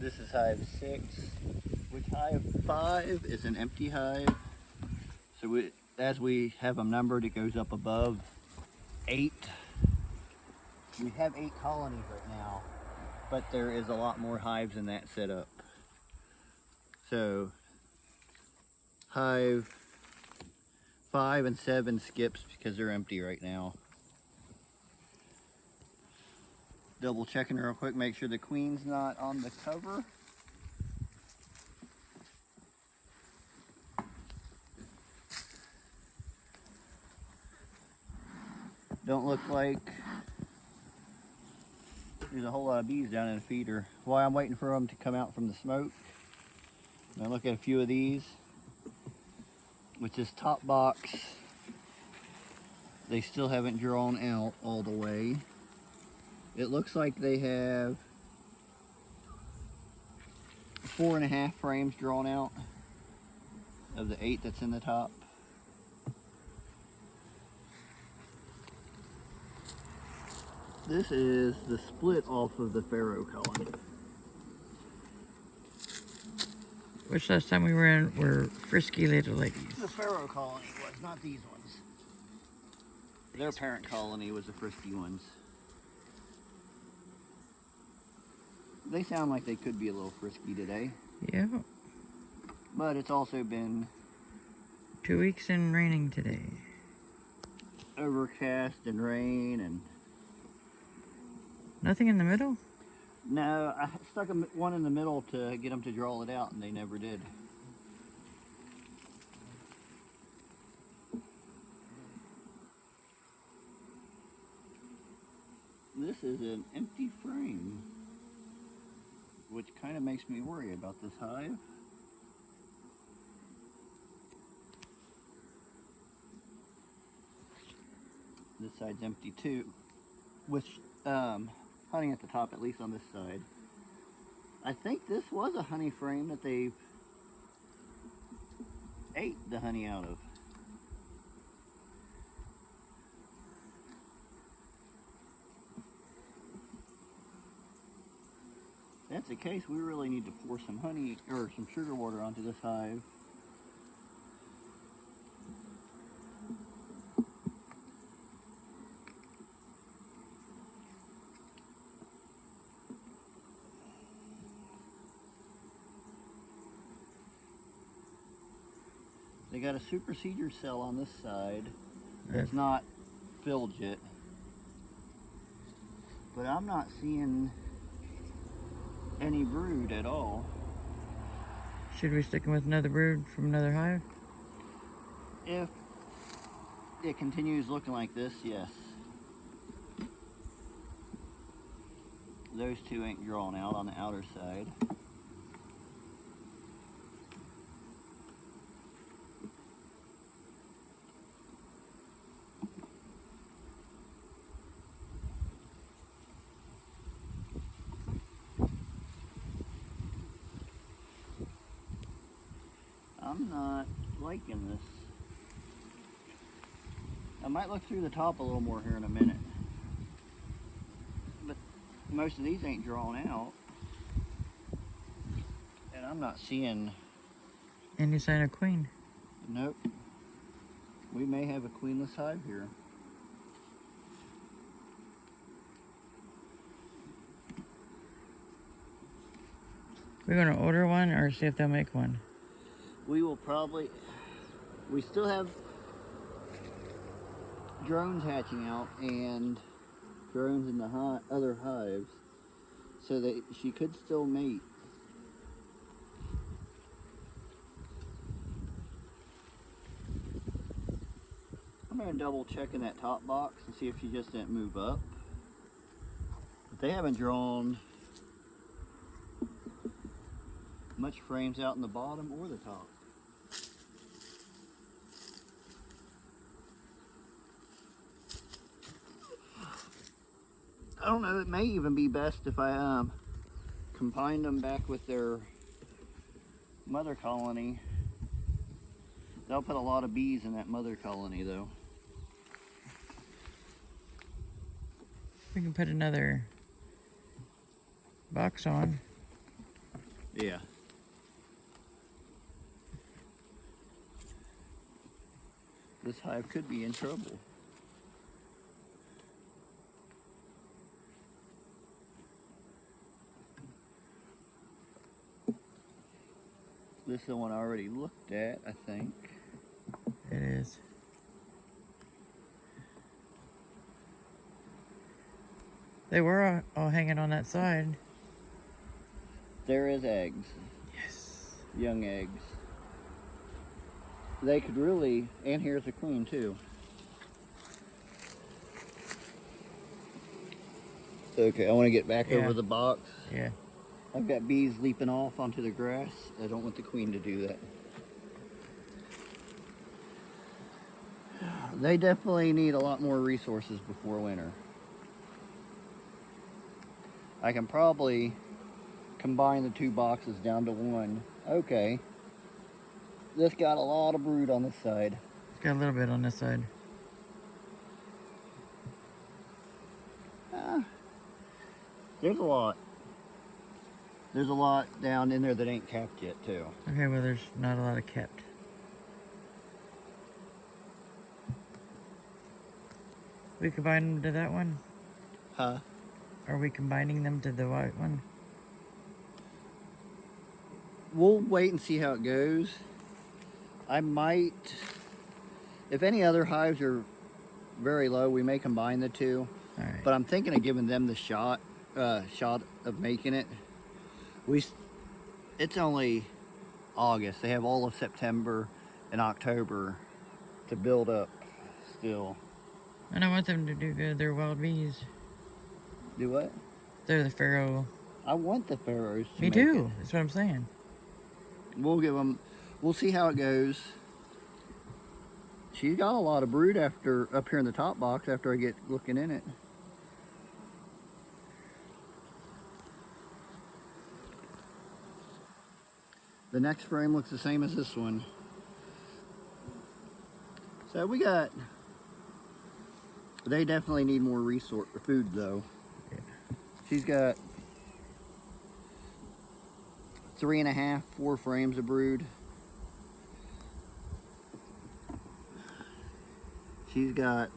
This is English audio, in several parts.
This is hive 6, which hive 5 is an empty hive. So as we have them numbered, it goes up above 8. We have 8 colonies right now, but there is a lot more hives in that setup. So hive 5 and 7 skips because they're empty right now. Double checking real quick, make sure the queen's not on the cover. Don't look like there's a whole lot of bees down in the feeder. While I'm waiting for them to come out from the smoke, now look at a few of these. With this top box, they still haven't drawn out all the way. It looks like they have 4.5 frames drawn out of the 8 that's in the top. This is the split off of the Pharaoh colony. Which last time we were in were frisky little ladies. The Pharaoh colony was, not these ones. Their parent colony was the frisky ones. They sound like they could be a little frisky today. Yeah. But it's also been 2 weeks and raining today. Overcast and rain and... Nothing in the middle? No, I stuck one in the middle to get them to draw it out and they never did. This is an empty frame, which kind of makes me worry about this hive. This side's empty too, with honey at the top, at least on this side. I think this was a honey frame that they've ate the honey out of. If that's the case, we really need to pour some honey or some sugar water onto this hive. They got a superseder cell on this side. It's not filled yet. But I'm not seeing any brood at all. Should we stick them with another brood from another hive? If it continues looking like this, yes. Those two ain't drawn out on the outer side. I'm not liking this. I might look through the top a little more here in a minute. But most of these ain't drawn out. And I'm not seeing... Any sign of queen? Nope. We may have a queenless hive here. We're going to order one or see if they'll make one? We will probably... We still have drones hatching out and drones in the other hives, so that she could still mate. I'm going to double check in that top box and see if she just didn't move up. But they haven't drawn much frames out in the bottom or the top. I don't know, it may even be best if I combine them back with their mother colony. They'll put a lot of bees in that mother colony though. We can put another box on. Yeah. This hive could be in trouble. This is the one I already looked at, I think. It is. They were all hanging on that side. There is eggs. Yes. Young eggs. They could really, and here's a queen too. Okay, I want to get back Yeah. over the box. Yeah. I've got bees leaping off onto the grass. I don't want the queen to do that. They definitely need a lot more resources before winter. I can probably combine the two boxes down to one. Okay. This got a lot of brood on this side. It's got a little bit on this side. There's a lot. There's a lot down in there that ain't capped yet too. Okay, well there's not a lot of kept. We combine them to that one? Huh? Are we combining them to the white one? We'll wait and see how it goes. I might, if any other hives are very low, we may combine the two. All right. But I'm thinking of giving them the shot of making it. It's only August. They have all of September and October to build up still. And I want them to do good. They're wild bees. Do what? They're the pharaoh. I want the pharaohs to Me make too. it. That's what I'm saying. We'll see how it goes. She's got a lot of brood up here in the top box after I get looking in it. The next frame looks the same as this one. So they definitely need more food though. Yeah. She's got 3.5, 4 frames of brood. She's got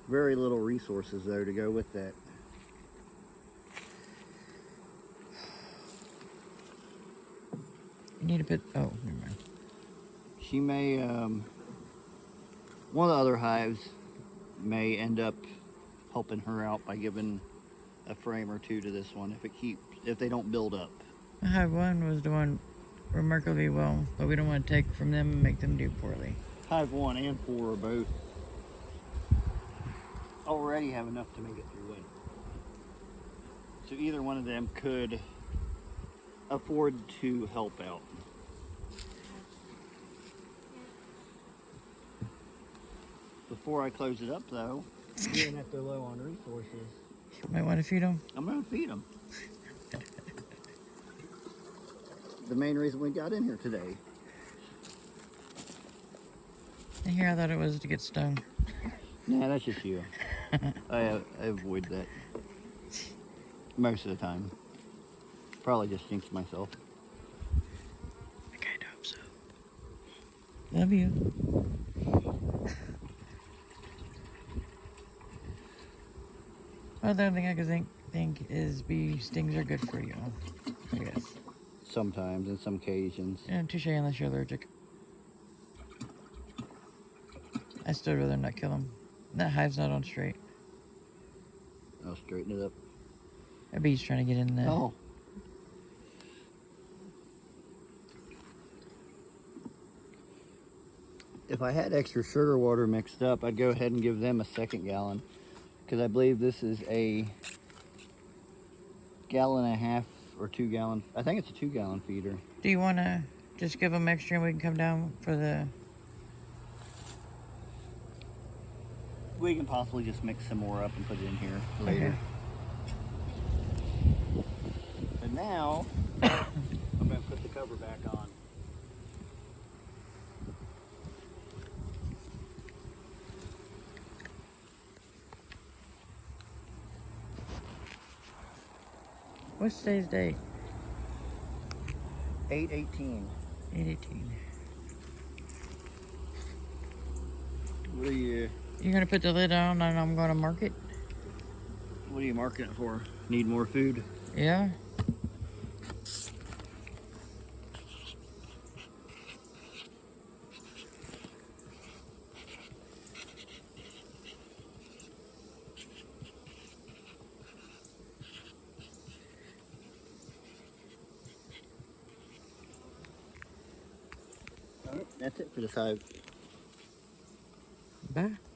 very little resources though to go with that. You need to put, oh, never mind. She may, one of the other hives may end up helping her out by giving a frame or two to this one if they don't build up. Hive 1 was doing remarkably well, but we don't want to take from them and make them do poorly. Hive 1 and 4 are both already have enough to make it through winter. So either one of them could afford to help out. Before I close it up though, being that they're low on resources, You might want to feed them. I'm gonna feed them. The main reason we got in here today. And here I thought it was to get stung. Nah, that's just you. I avoid that most of the time. Probably just jinx myself. I kind of hope so. Love you. Other thing I could think is bee stings are good for you, I guess. Sometimes, in some occasions. Yeah, touche unless you're allergic. I still rather not kill them. That hive's not on straight. I'll straighten it up. A bee's trying to get in there. Oh. If I had extra sugar water mixed up, I'd go ahead and give them a 2nd gallon. Because I believe this is a 1.5 gallon or 2 gallon. I think it's a 2 gallon feeder. Do you want to just give them extra and we can come down for the... We can possibly just mix some more up and put it in here later. Okay. But now, I'm going to put the cover back on. What's today's date? 818. 818. What are you You're gonna put the lid on and I'm gonna mark it? What are you marking it for? Need more food? Yeah. Alright, that's it for this hive. Bye.